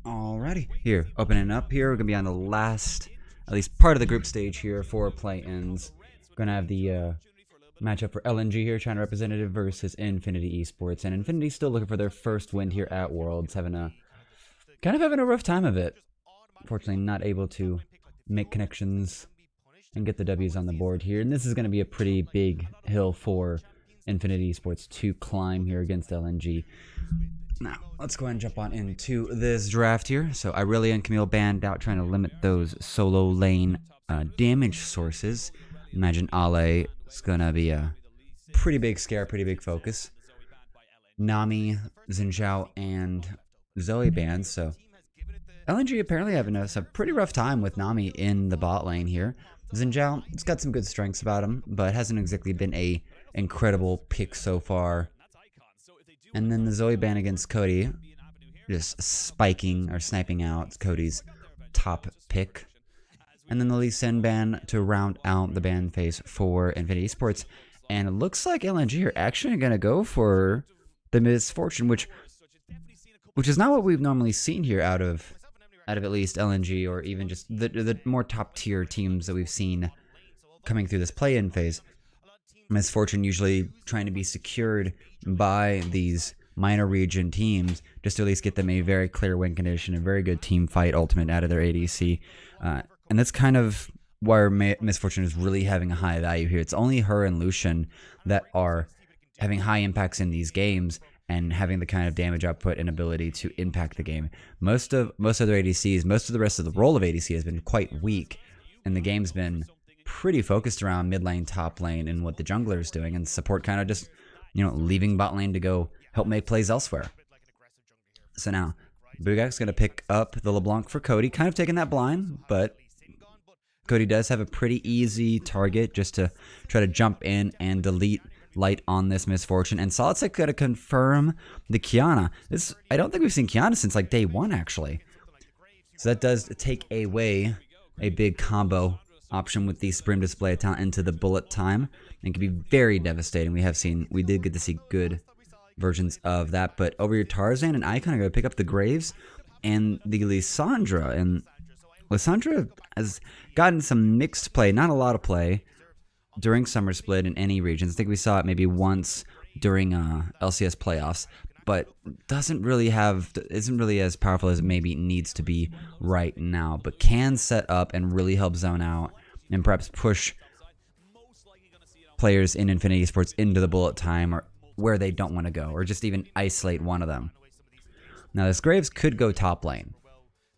Alrighty, here, opening up here, we're going to be on the last, at least part of the group stage here for play-ins. Going to have the matchup for LNG here, China representative versus Infinity Esports. And Infinity still looking for their first win here at Worlds, having a rough time of it. Fortunately, not able to make connections and get the W's on the board here. And this is going to be a pretty big hill for Infinity Esports to climb here against LNG. Now, let's go ahead and jump on into this draft here. So Irelia and Camille banned out, trying to limit those solo lane damage sources. Imagine Ale is going to be a pretty big scare, pretty big focus. Nami, Xin and Zoe banned, so LNG apparently having a pretty rough time with Nami in the bot lane here. Xin it's got some good strengths about him, but hasn't exactly been a incredible pick so far. And then the Zoe ban against Cody, just spiking or sniping out Cody's top pick. And then the Lee Sin ban to round out the ban phase for Infinity Esports. And it looks like LNG are actually going to go for the Misfortune, which is not what we've normally seen here out of at least LNG, or even just the more top tier teams that we've seen coming through this play-in phase. Misfortune usually trying to be secured by these minor region teams just to at least get them a very clear win condition, a very good team fight ultimate out of their ADC. And that's kind of where Misfortune is really having a high value here. It's only her and Lucian that are having high impacts in these games and having the kind of damage output and ability to impact the game. Most of their ADCs, most of the rest of the role of ADC has been quite weak, and the game's been pretty focused around mid lane, top lane, and what the jungler is doing, and support kind of just, leaving bot lane to go help make plays elsewhere. So now, Bugak's going to pick up the LeBlanc for Cody, kind of taking that blind, but Cody does have a pretty easy target just to try to jump in and delete light on this Misfortune. And Solid's going to confirm the Kiana. I don't think we've seen Kiana since like day one, actually. So that does take away a big combo option with the Supreme Display of Talent into the bullet time, and can be very devastating. We did get to see good versions of that, but over your Tarzan and Icon are going to pick up the Graves and the Lissandra, and Lissandra has gotten some mixed play, not a lot of play during Summer Split in any regions. I think we saw it maybe once during LCS playoffs, but isn't really as powerful as it maybe needs to be right now, but can set up and really help zone out and perhaps push players in Infinity Esports into the bullet time or where they don't want to go, or just even isolate one of them. Now this Graves could go top lane.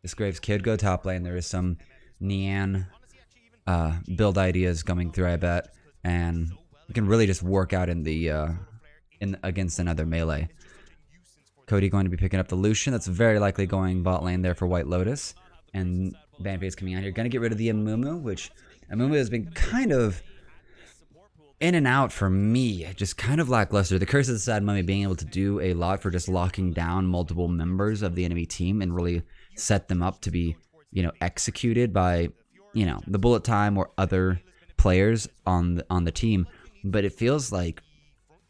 There is some Nian build ideas coming through, I bet, and you can really just work out in the against another melee. Cody going to be picking up the Lucian. That's very likely going bot lane there for White Lotus. And Banfei coming out here. Going to get rid of the Amumu, which Amumu has been kind of in and out for me. Just kind of lackluster. The Curse of the Sad Mummy being able to do a lot for just locking down multiple members of the enemy team and really set them up to be, executed by, the bullet time or other players on the team. But it feels like,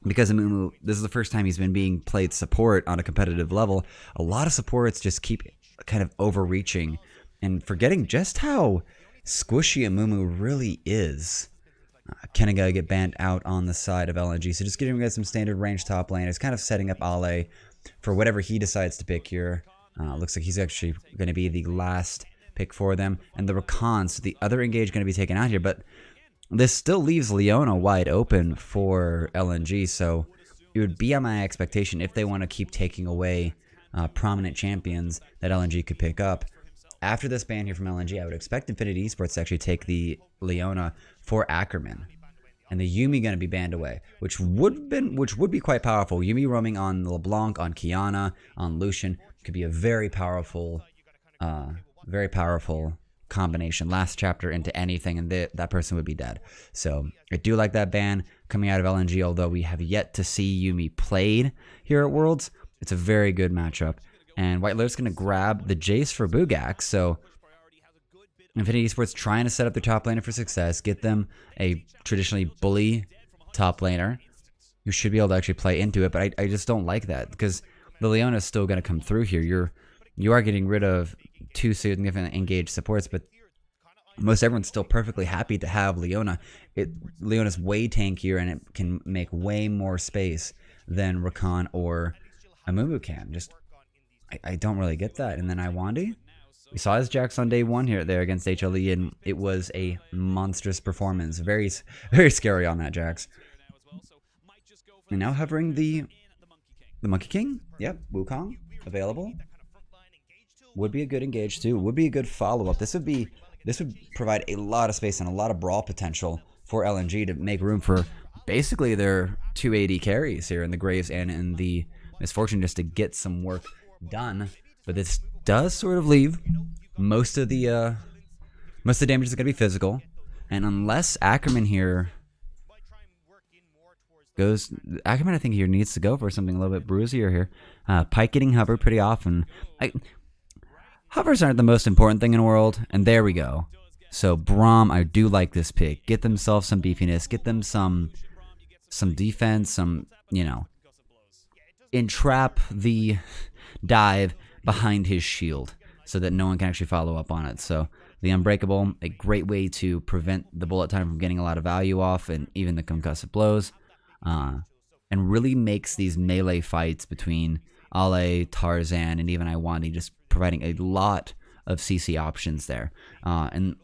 because Amumu, this is the first time he's been being played support on a competitive level, a lot of supports just keep kind of overreaching and forgetting just how squishy Amumu really is. Kenniga get banned out on the side of LNG, so just giving guys some standard range top lane. It's kind of setting up Ale for whatever he decides to pick here. Looks like he's actually going to be the last pick for them. And the Rakan, so the other engage going to be taken out here, but this still leaves Leona wide open for LNG, so it would be on my expectation, if they want to keep taking away prominent champions that LNG could pick up. After this ban here from LNG, I would expect Infinity Esports to actually take the Leona for Ackerman. And the Yuumi going to be banned away, which would be quite powerful. Yuumi roaming on LeBlanc, on Kiana, on Lucian could be a very powerful combination. Last chapter into anything, and that person would be dead. So I do like that ban coming out of LNG, although we have yet to see Yuumi played here at Worlds. It's a very good matchup. And White Lotus going to grab the Jace for Bugak, so Infinity Esports trying to set up their top laner for success, get them a traditionally bully top laner who should be able to actually play into it, but I just don't like that, because the Leona is still going to come through here. you are getting rid of 2 significant engaged supports, but most everyone's still perfectly happy to have Leona. Leona's way tankier, and it can make way more space than Rakan or Amumu can. I don't really get that. And then Iwandi, we saw his Jax on day 1 there against HLE, and it was a monstrous performance. Very, very scary on that Jax. And now hovering the Monkey King. Yep, Wukong available. Would be a good engage too. Would be a good follow-up. This would provide a lot of space and a lot of brawl potential for LNG to make room for basically their 280 carries here in the Graves and in the Misfortune, just to get some work done. But this does sort of leave most of the damage is going to be physical, and unless Ackerman here goes, Ackerman I think here needs to go for something a little bit bruisier here. Pike getting hovered pretty often. Hovers aren't the most important thing in the world, and there we go. So Braum, I do like this pick. Get themselves some beefiness, get them some defense, some, entrap the dive behind his shield so that no one can actually follow up on it. So the Unbreakable, a great way to prevent the bullet time from getting a lot of value off and even the concussive blows, and really makes these melee fights between Ale, Tarzan, and even Iwandi just providing a lot of CC options there. And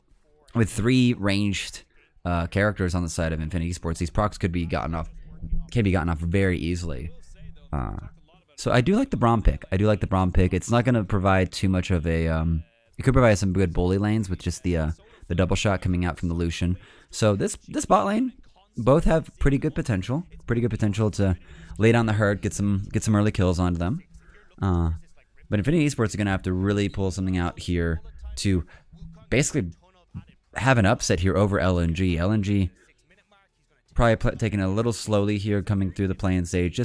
with 3 ranged characters on the side of Infinity Esports, these procs can be gotten off very easily. So I do like the Braum pick. It's not going to provide too much of a... it could provide some good bully lanes with just the double shot coming out from the Lucian. So this bot lane, both have pretty good potential. To lay down the herd, get some early kills onto them. But Infinity Esports are going to have to really pull something out here to basically have an upset here over LNG. LNG probably taking it a little slowly here, coming through the play-in stage.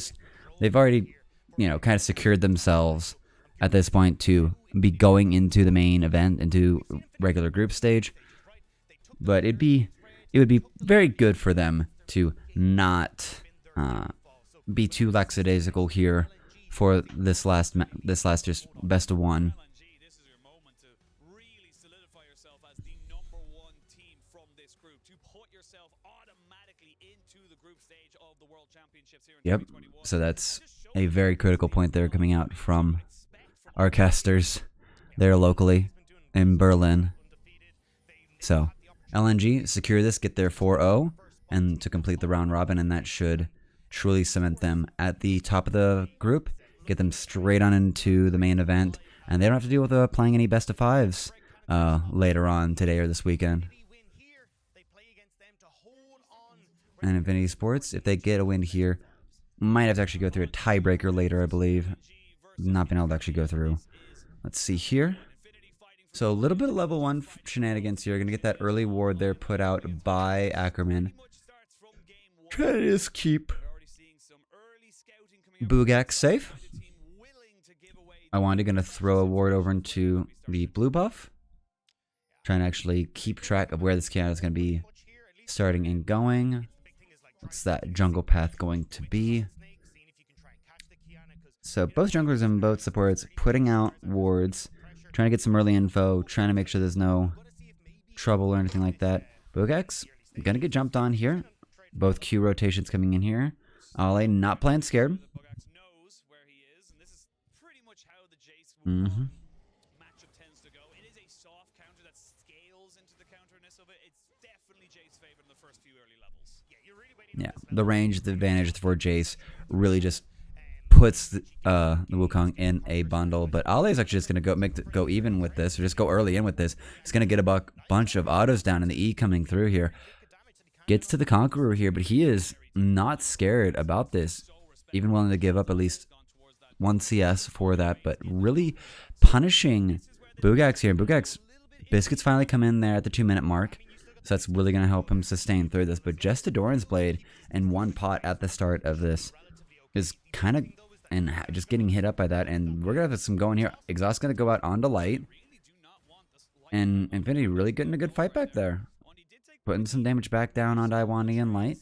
They've already, kind of secured themselves at this point to be going into the main event, into regular group stage. But it would be very good for them to not be too lackadaisical here for this last just best of 1. Yep. So that's a very critical point there coming out from our casters there locally in Berlin. So LNG secure this, get their 4-0, and to complete the round robin, and that should truly cement them at the top of the group, get them straight on into the main event, and they don't have to deal with playing any best of 5s later on today or this weekend. And Infinity Sports, if they get a win here, might have to actually go through a tiebreaker later, I believe. Not being able to actually go through. Let's see here. So a little bit of level 1 shenanigans here. Going to get that early ward there put out by Ackerman. Try to just keep Bugak safe. Iwandi going to throw a ward over into the blue buff. Trying to actually keep track of where this cannon is going to be starting and going. What's that jungle path going to be? So both junglers and both supports putting out wards, trying to get some early info, trying to make sure there's no trouble or anything like that. Bugak's gonna get jumped on here. Both Q rotations coming in here. Ale not playing scared. Yeah, the range, the advantage for Jace really just puts the Wukong in a bundle. But Ale is actually just going to go even with this, or just go early in with this. He's going to get a bunch of autos down, and the E coming through here. Gets to the Conqueror here, but he is not scared about this. Even willing to give up at least 1 CS for that, but really punishing Bugak's here. Bugak's Biscuits finally come in there at the 2-minute mark. So that's really going to help him sustain through this. But just a Doran's Blade and 1 pot at the start of this is kind of, and just getting hit up by that. And we're going to have some going here. Exhaust going to go out onto Light. And Infinity really getting a good fight back there. Putting some damage back down onto Iwandi and Light.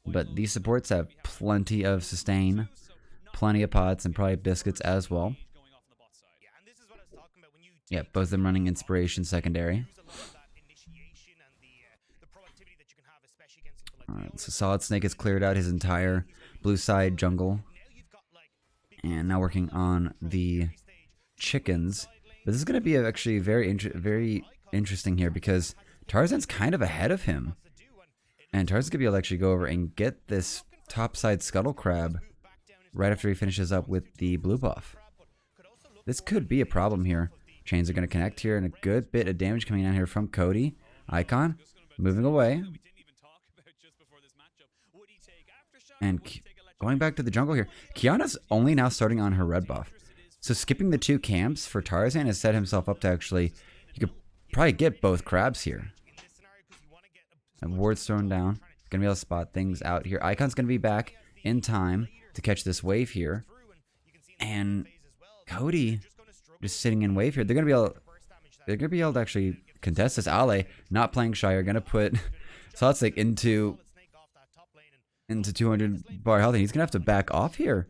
But these supports have plenty of sustain, plenty of pots, and probably Biscuits as well. Yeah, both of them running Inspiration secondary. Alright, so Solid Snake has cleared out his entire blue side jungle. And now working on the chickens. But this is going to be actually very interesting here because Tarzan's kind of ahead of him. And Tarzan's going to be able to actually go over and get this topside Scuttle Crab right after he finishes up with the blue buff. This could be a problem here. Chains are going to connect here, and a good bit of damage coming down here from Cody. Icon moving away. And going back to the jungle here. Kiana's only now starting on her red buff. So skipping the 2 camps for Tarzan has set himself up to actually... You could probably get both crabs here. And ward's thrown down. Gonna be able to spot things out here. Icon's gonna be back in time to catch this wave here. And Cody just sitting in wave here. They're gonna be able to actually contest this. Ale not playing shy are gonna put Solid Snake into 200 bar health, and he's gonna have to back off here.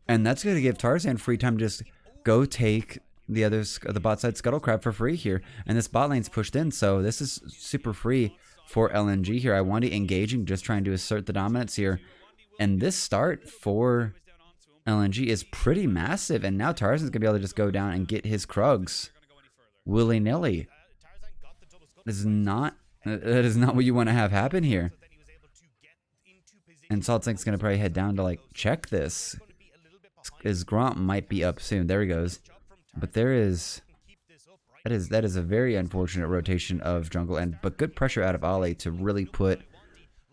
And that's gonna give Tarzan free time to just go take the bot side Scuttle Crab for free here. And this bot lane's pushed in, so this is super free for LNG here. INF engaging, just trying to assert the dominance here. And this start for LNG is pretty massive, and now Tarzan's gonna be able to just go down and get his Krugs willy-nilly. That is not what you want to have happen here. And Solid Snake's gonna probably head down to like check this. His Gromp might be up soon. There he goes. But that is a very unfortunate rotation of jungle, but good pressure out of Ale to really put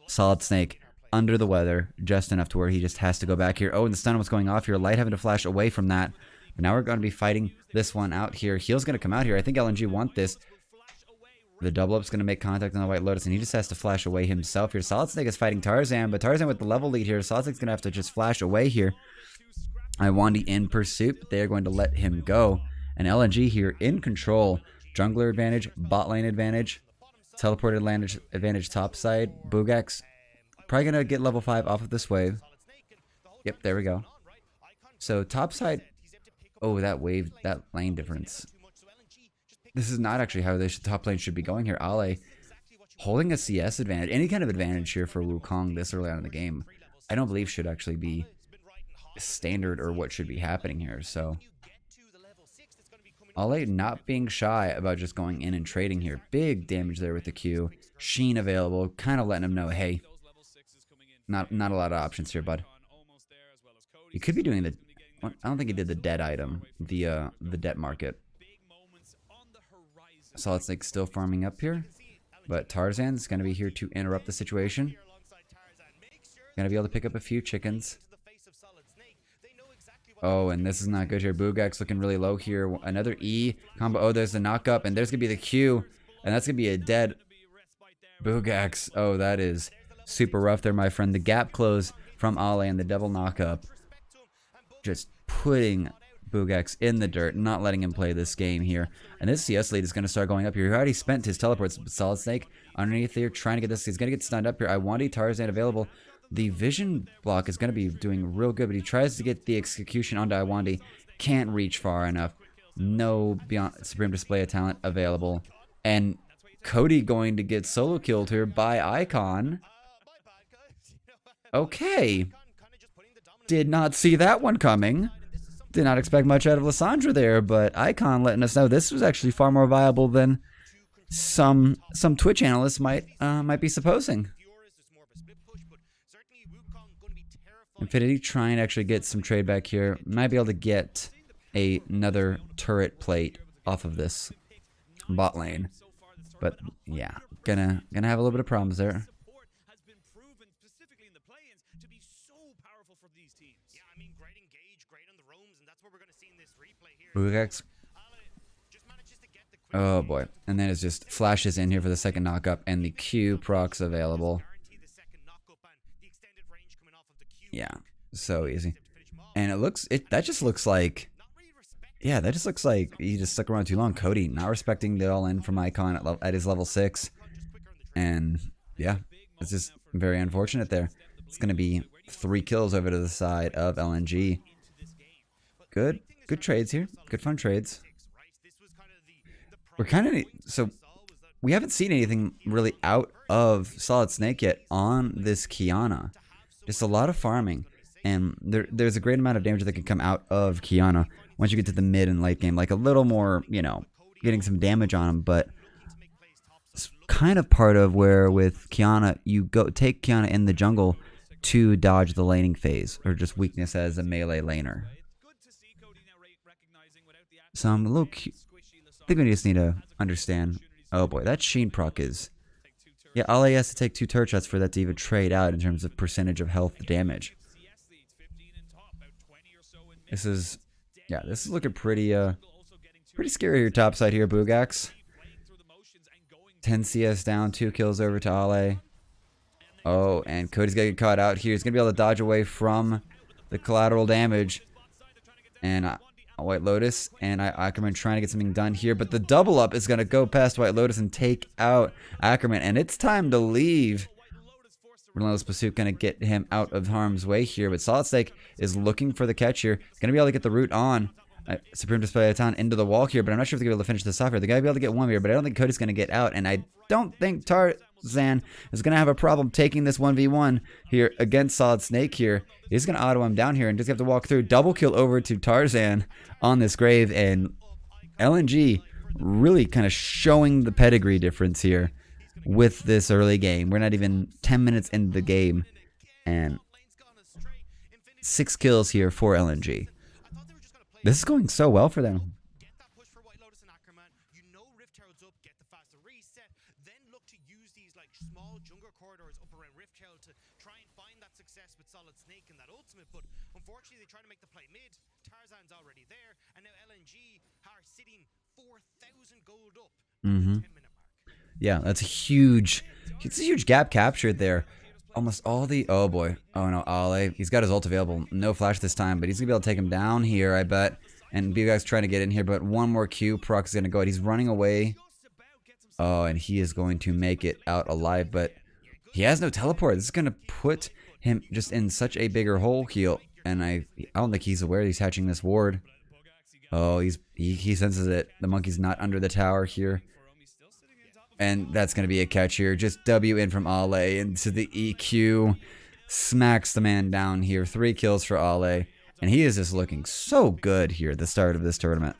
Solid Snake under the weather just enough to where he just has to go back here. Oh, and the stun was going off here. Light having to flash away from that. But now we're going to be fighting this one out here. Heal's going to come out here. I think LNG want this. The double up's going to make contact on the White Lotus, and he just has to flash away himself here. Solid Snake is fighting Tarzan, but Tarzan with the level lead here. Solid Snake's going to have to just flash away here. INF in pursuit, but they're going to let him go. And LNG here in control. Jungler advantage, bot lane advantage, teleported advantage top side. Bugak's probably going to get level 5 off of this wave. Yep, there we go. So top side, oh, that wave, that lane difference. This is not actually how this top lane should be going here. Ale holding a CS advantage, any kind of advantage here for Wukong this early on in the game, I don't believe should actually be standard or what should be happening here. So Ale not being shy about just going in and trading here. Big damage there with the Q. Sheen available, kind of letting him know, hey, not a lot of options here, bud. He could be doing the, I don't think he did the dead item, the debt market. Solid Snake still farming up here, but Tarzan's going to be here to interrupt the situation. Going to be able to pick up a few chickens. Oh, and this is not good here. Bugak's looking really low here. Another E combo. Oh, there's the knock up, and there's going to be the Q, and that's going to be a dead Bugak's. Oh, that is super rough there, my friend. The gap close from Ale and the double knock up. Just putting Bugak's in the dirt, not letting him play this game here. And this CS lead is going to start going up here. He already spent his teleports. Solid Snake underneath here, trying to get this. He's going to get stunned up here. INF Tarzan available. The vision block is going to be doing real good, but he tries to get the execution onto INF. Can't reach far enough. No beyond Supreme Display of Talent available. And Cody going to get solo killed here by Icon. Okay. Did not see that one coming. Did not expect much out of Lissandra there, but Icon letting us know this was actually far more viable than some Twitch analysts might be supposing. Infinity trying to actually get some trade back here. Might be able to get another turret plate off of this bot lane. But yeah, gonna have a little bit of problems there. Bugak's. Oh boy. And then it just flashes in here for the second knock up, and the Q proc's available. Yeah, so easy. And that just looks like, yeah, that just looks like he just stuck around too long. Cody not respecting the all-in from Icon at his level 6. And yeah, it's just very unfortunate there. It's going to be 3 kills over to the side of LNG. Good trades here. Good fun trades. we're kind of so we haven't seen anything really out of Solid Snake yet on this Kiana. Just a lot of farming, and there's a great amount of damage that can come out of Kiana once you get to the mid and late game. Like a little more, you know, getting some damage on him, but it's kind of part of where with Kiana, you go take Kiana in the jungle to dodge the laning phase or just weakness as a melee laner. So I'm a little. I think we just need to understand. Oh boy, that Sheen proc is. Yeah, Ale has to take 2 turret shots for that to even trade out in terms of percentage of health damage. This is, yeah, this is looking pretty scary here top side here, Boogax. 10 CS down, 2 kills over to Ale. Oh, and Cody's gonna get caught out here. He's gonna be able to dodge away from the collateral damage. And White Lotus and Ackerman trying to get something done here, but the double up is going to go past White Lotus and take out Ackerman, and it's time to leave. Relentless Pursuit going to get him out of harm's way here, but Solid Snake is looking for the catch here. He's going to be able to get the root on Supreme Display of Town into the wall here, but I'm not sure if they're going to be able to finish this off here. They're going to be able to get one here, but I don't think Cody's going to get out, and I don't think Tarzan is going to have a problem taking this 1v1 here against Solid Snake here. He's going to auto him down here and just have to walk through. Double kill over to Tarzan on this grave, and LNG really kind of showing the pedigree difference here with this early game. We're not even 10 minutes into the game, and 6 kills here for LNG. This is going so well for them. Unfortunately, they try to make the play mid. Tarzan's already there, and now LNG are sitting 4,000 gold up. Mm-hmm. Yeah, that's a huge gap captured there. Almost all the, oh boy, oh no, Ale, he's got his ult available. No flash this time, but he's gonna be able to take him down here, I bet. And Bugag's trying to get in here, but one more Q, Proc is gonna go out. He's running away. Oh, and he is going to make it out alive, but he has no teleport. This is gonna put him just in such a bigger hole here. And I don't think he's aware he's hatching this ward. Oh, he senses it. The monkey's not under the tower here. And that's going to be a catch here. Just W in from Ale into the EQ. Smacks the man down here. 3 kills for Ale. And he is just looking so good here at the start of this tournament.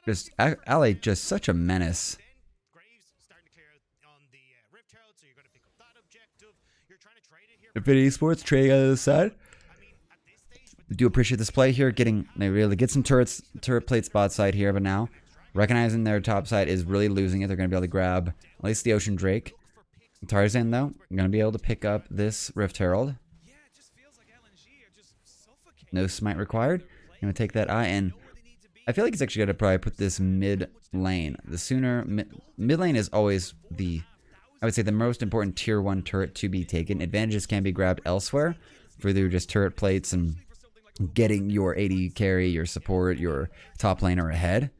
Just Ale, just such a menace. Infinity Esports trading on the other side. We do appreciate this play here. They really get some turret plate spot side here, but now recognizing their top side is really losing it. They're going to be able to grab at least the Ocean Drake. Tarzan, though, going to be able to pick up this Rift Herald. No smite required. Going to take that eye, and I feel like he's actually going to probably put this mid lane. The sooner mid lane is always I would say the most important tier 1 turret to be taken. Advantages can be grabbed elsewhere for either just turret plates and getting your AD carry, your support, your top laner ahead.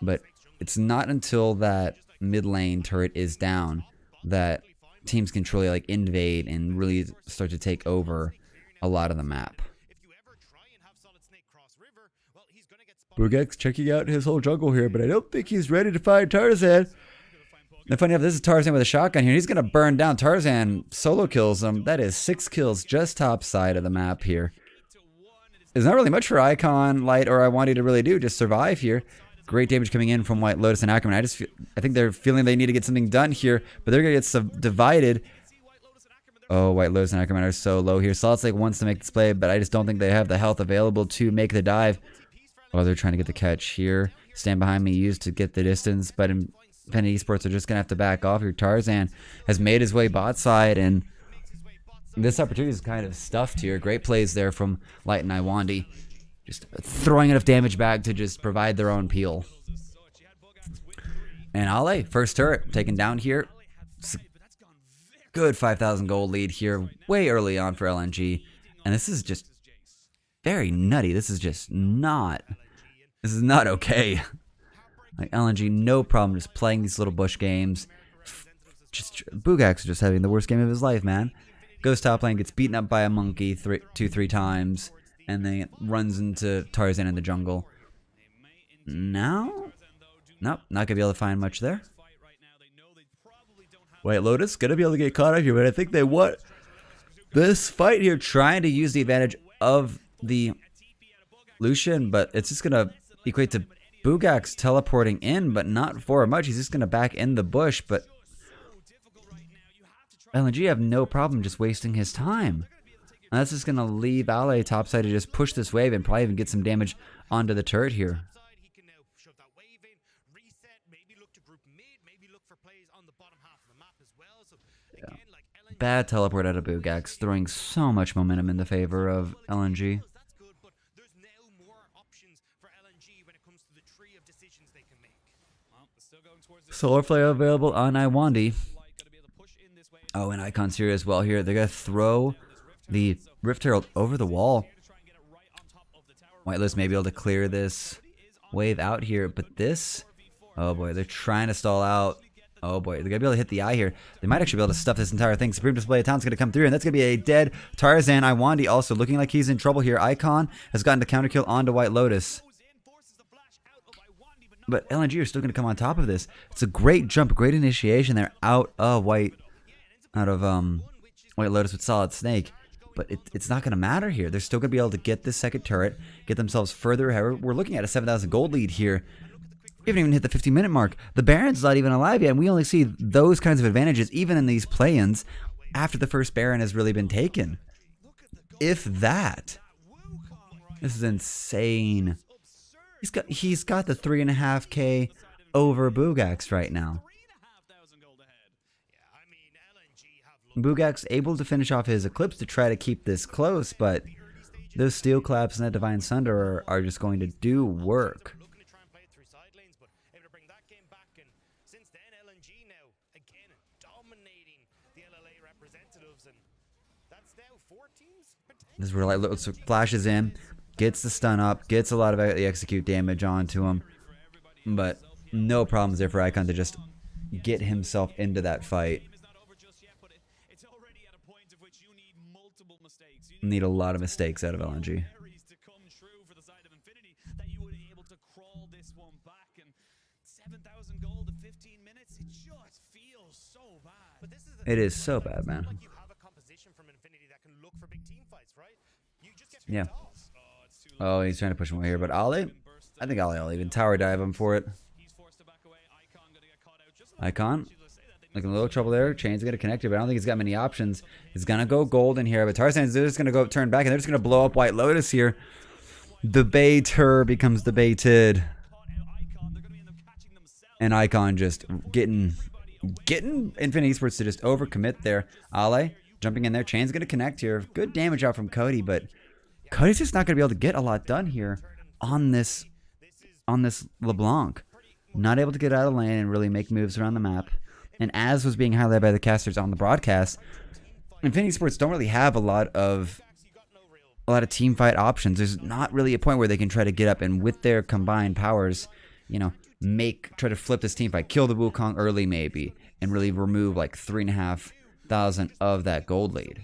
But it's not until that mid lane turret is down that teams can truly like invade and really start to take over a lot of the map. Burgex checking out his whole jungle here, but I don't think he's ready to find Tarzan. And funny enough, this is Tarzan with a shotgun here. He's going to burn down Tarzan. Solo kills him. That is 6 kills just top side of the map here. There's not really much for Icon, Light, or I want you to really do. Just survive here. Great damage coming in from White Lotus and Ackerman. I think they're feeling they need to get something done here, but they're going to get divided. Oh, White Lotus and Ackerman are so low here. Solid Snake wants to make this play, but I just don't think they have the health available to make the dive. Oh, they're trying to get the catch here. Stand behind me, used to get the distance, but Infinity Esports are just going to have to back off here. Tarzan has made his way bot side, and this opportunity is kind of stuffed here. Great plays there from Light and Iwandi. Just throwing enough damage back to just provide their own peel. And Ale, first turret, taken down here. It's a good 5,000 gold lead here, way early on for LNG. And this is just very nutty. This is just not... This is not okay. Like LNG, no problem just playing these little bush games. Bugax is just having the worst game of his life, man. Goes top lane, gets beaten up by a monkey 2-3 times, and then runs into Tarzan in the jungle. Now Nope, not gonna be able to find much there. White Lotus gonna be able to get caught up here, but I think they want this fight here, trying to use the advantage of the Lucian, but it's just gonna equate to Bugax teleporting in, but not for much. He's just gonna back in the bush, but LNG have no problem just wasting his time. And that's just gonna leave Ale topside to just push this wave and probably even get some damage onto the turret here. He can now shove that wave in, reset, maybe look to group mid, maybe look for plays on the bottom half of the map as well. So again, like LNG, Bad teleport out of Bugax, throwing so much momentum in the favor of LNG. that's good, but there's now more options for LNG when it comes to the tree of decisions they can make. Solar Flare available on iWandy. Oh, and Icon's here as well here. They're gonna throw the Rift Herald over the wall. White Lotus may be able to clear this wave out here, but this, oh boy, they're trying to stall out. Oh boy, they're gonna be able to hit the eye here. They might actually be able to stuff this entire thing. Supreme Display of Talent's gonna come through, and that's gonna be a dead Tarzan. iWandy also looking like he's in trouble here. Icon has gotten the counter kill onto White Lotus. But LNG are still gonna come on top of this. It's a great jump, great initiation there out of White Lotus with Solid Snake. But it's not going to matter here. They're still going to be able to get this second turret, get themselves further ahead. We're looking at a 7,000 gold lead here. We haven't even hit the 15-minute mark. The Baron's not even alive yet, and we only see those kinds of advantages, even in these play-ins, after the first Baron has really been taken. If that. This is insane. He's got the 3.5k over Bugax right now. Bugax able to finish off his Eclipse to try to keep this close, but those Steel Claps and that Divine Sunder are just going to do work. Looking to try and play it through side lanes, but able to bring that game back, and since then LNG now again dominating the LLA representatives, and that's now 4 teams. This is where White Lotus flashes in, gets the stun up, gets a lot of the execute damage onto him, but no problems there for Icon to just get himself into that fight. Need a lot of mistakes out of LNG. It is so bad, man. Yeah. Oh, he's trying to push him away here, but Ale? I think Ale will even tower dive him for it. Icon? Looking a little trouble there. Chain's going to connect here, but I don't think he's got many options. He's going to go gold in here, but Tarzan's just going to go turn back, and they're just going to blow up White Lotus here. The baiter becomes debated. And Icon just getting Infinite Esports to just overcommit there. Ale jumping in there. Chain's going to connect here. Good damage out from Cody, but Cody's just not going to be able to get a lot done here on this LeBlanc. Not able to get out of lane and really make moves around the map. And as was being highlighted by the casters on the broadcast, Infinity Sports don't really have a lot of team fight options. There's not really a point where they can try to get up and with their combined powers, you know, try to flip this team fight, kill the Wukong early maybe, and really remove like 3,500 of that gold lead.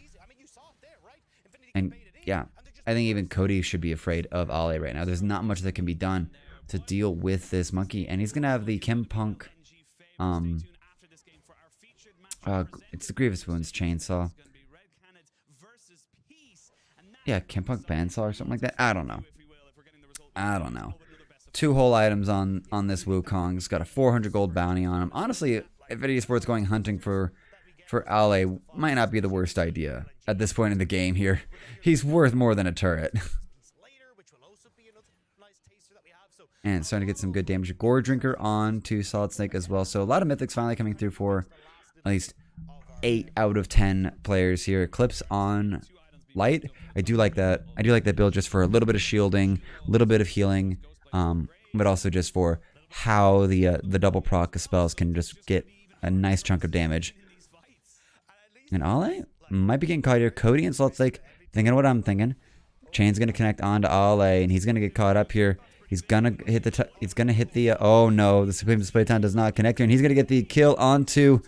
And yeah, I think even Cody should be afraid of Ale right now. There's not much that can be done to deal with this monkey, and he's gonna have the Kim Punk. It's the Grievous Wounds chainsaw. Yeah, Kim Punk bandsaw or something like that. I don't know. 2 whole items on this Wukong. It's got a 400 gold bounty on him. Honestly, Infinity Sports going hunting for Ale might not be the worst idea at this point in the game here. He's worth more than a turret. And starting to get some good damage. Gore Drinker on to Solid Snake as well. So a lot of mythics finally coming through for at least 8 out of 10 players here. Eclipse on Light. I do like that. I do like that build just for a little bit of shielding, a little bit of healing, but also just for how the double proc spells can just get a nice chunk of damage. And Ale might be getting caught here. Cody and Solid Snake thinking what I'm thinking. Chain's gonna connect onto Ale, and he's gonna get caught up here. He's gonna hit the. Oh no, the Supreme Display Time does not connect here, and he's gonna get the kill onto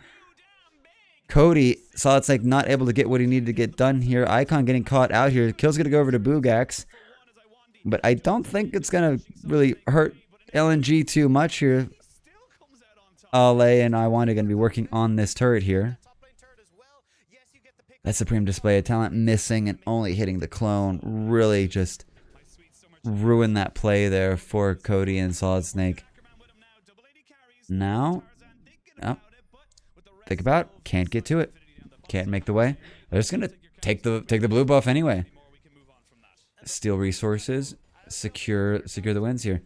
Cody. Solid Snake not able to get what he needed to get done here. Icon getting caught out here. Kill's gonna go over to Bugax, but I don't think it's gonna really hurt LNG too much here. Ale and I1 are going to be working on this turret here. That supreme display of talent missing and only hitting the clone really just ruined that play there for Cody and Solid Snake. Now, oh, think about it. Can't get to it. Can't make the way. They're just gonna take the blue buff anyway. Steal resources, secure the wins here.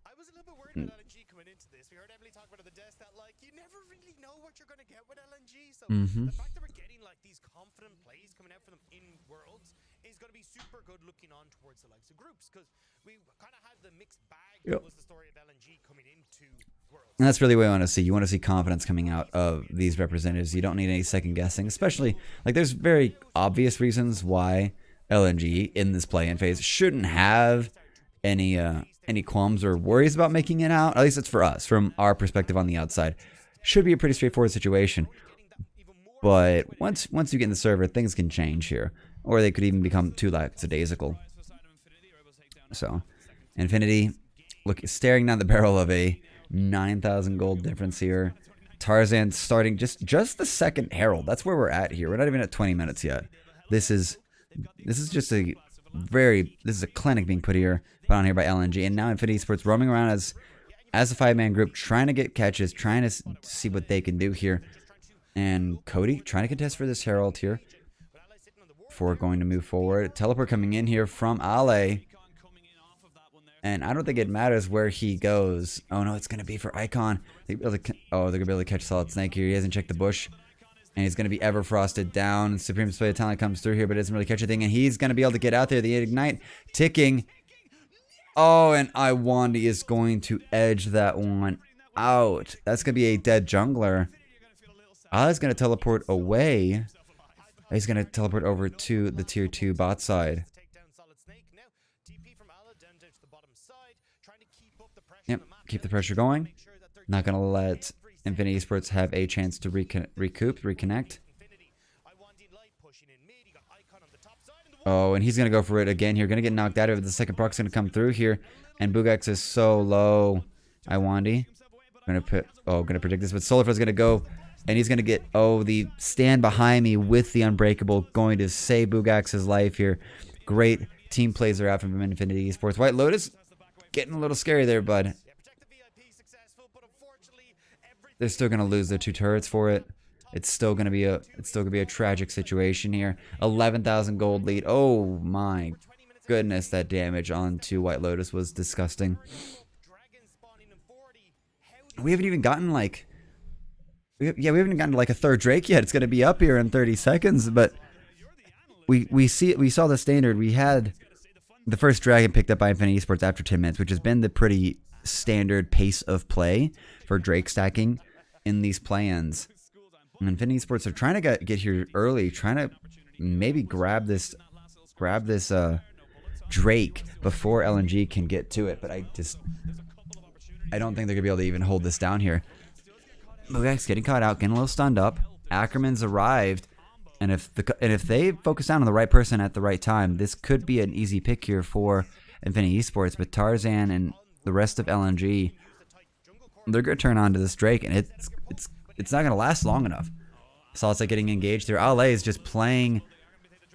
I was a little bit worried about LNG coming into this. We heard Emily talk about at the desk that like you never really know what you're gonna get with LNG. So the fact that we're getting like these confident plays coming out for them in Worlds is gonna be super good looking on towards the likes of groups, because we kind of had the mixed bag. That was the story of LNG coming into Worlds. And that's really what I want to see. You want to see confidence coming out of these representatives. You don't need any second guessing, especially like there's very obvious reasons why LNG in this play-in phase shouldn't have any qualms or worries about making it out. At least it's for us, from our perspective on the outside. Should be a pretty straightforward situation. But once you get in the server, things can change here, or they could even become too lackadaisical. So, Infinity, look, staring down the barrel of a 9,000 gold difference here. Tarzan starting just the second Herald. That's where we're at here. We're not even at 20 minutes yet. This is just a clinic being put on here by LNG, and now Infinity Sports roaming around as a 5-man group, trying to get catches, trying to see what they can do here. And Cody trying to contest for this Herald here before going to move forward. Teleport coming in here from Ale. And I don't think it matters where he goes. Oh no, it's going to be for Icon. They're going to be able to catch Solid Snake here. He hasn't checked the bush. And he's going to be ever frosted down. Supreme Display of Talent comes through here, but doesn't really catch anything. And he's going to be able to get out there. The Ignite ticking. Oh, and I1 is going to edge that one out. That's going to be a dead jungler. Ali's going to teleport away. He's going to teleport over to the tier 2 bot side. Yep, keep the pressure going. Not going to let Infinity Esports have a chance to reconnect. Oh, and he's going to go for it again here. Going to get knocked out of it. The second proc's going to come through here. And Bugax is so low. Iwandi. Going to predict this, but Solarflow's going to go. And he's going to get, the stand behind me with the Unbreakable. Going to save Bugax's life here. Great team plays are out from Infinity Esports. White Lotus getting a little scary there, bud. They're still going to lose their 2 turrets for it. It's still going to be a tragic situation here. 11,000 gold lead. Oh my goodness, that damage onto White Lotus was disgusting. We haven't even gotten like we haven't gotten to like a third Drake yet. It's going to be up here in 30 seconds, but we saw the standard. We had the first dragon picked up by Infinity Esports after 10 minutes, which has been the pretty standard pace of play for Drake stacking in these play-ins. And Infinity Esports are trying to get here early, trying to maybe grab this Drake before LNG can get to it. But I don't think they're gonna be able to even hold this down here. Bugax getting caught out, getting a little stunned up. Ackerman's arrived, and if they focus down on the right person at the right time, this could be an easy pick here for Infinity Esports. But Tarzan and the rest of LNG, they're gonna turn on to this Drake, and it's not gonna last long enough. Salsa getting engaged there. Ale is just playing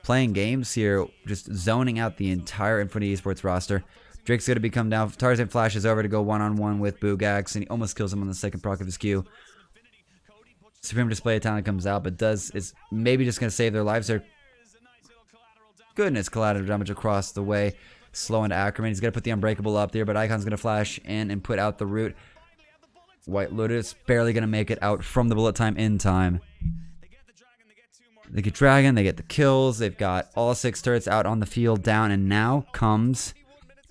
games here, just zoning out the entire Infinity Esports roster. Drake's gonna be come down. Tarzan flashes over to go one-on-one with Bugax, and he almost kills him on the second proc of his Q. Supreme Display of Talent comes out, but is maybe just gonna save their lives there. Goodness, collateral damage across the way. Slow into Ackerman. He's gonna put the Unbreakable up there, but Icon's gonna flash in and put out the root. White Lotus barely gonna make it out from the bullet time in time. They get Dragon, they get the kills, they've got all 6 turrets out on the field down, and now comes,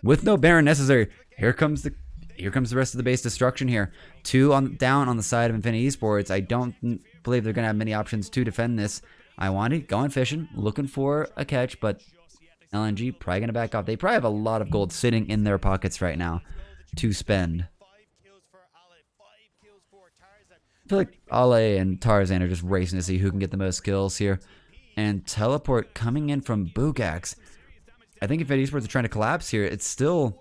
with no Baron necessary, here comes the rest of the base destruction here. 2 down on the side of Infinity Esports. I don't believe they're gonna have many options to defend this. Iwandi going fishing, looking for a catch, but LNG probably gonna back off. They probably have a lot of gold sitting in their pockets right now to spend. I feel like Ale and Tarzan are just racing to see who can get the most kills here. And Teleport coming in from Bugax. I think if Infinity Esports are trying to collapse here, it's still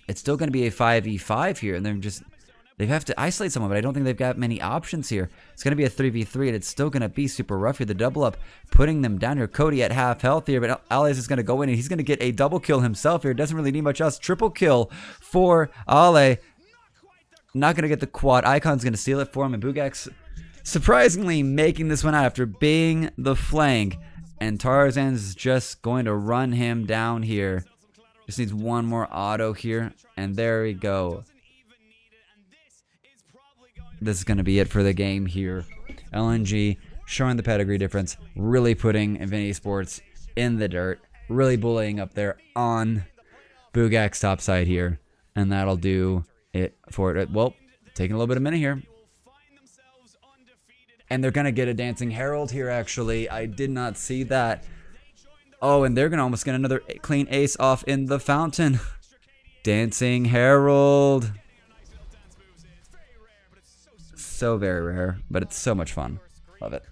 going to be a 5v5 here, and they're just They have to isolate someone, but I don't think they've got many options here. It's going to be a 3v3, and it's still going to be super rough here. The double up, putting them down here. Cody at half health here, but Ale's is going to go in, and he's going to get a double kill himself here. Doesn't really need much else. Triple kill for Ale. Not going to get the quad. Icon's going to steal it for him, and Bugak's surprisingly making this one out after being the flank. And Tarzan's just going to run him down here. Just needs one more auto here, and there we go. This is going to be it for the game here. LNG showing the pedigree difference, really putting Infinity Sports in the dirt, really bullying up there on Bugak's top side here, and that'll do it for it. Well, taking a little bit of a minute here. And they're going to get a Dancing Herald here, actually. I did not see that. Oh, and they're going to almost get another clean ace off in the fountain. Dancing Herald. So very rare, but it's so much fun. Love it.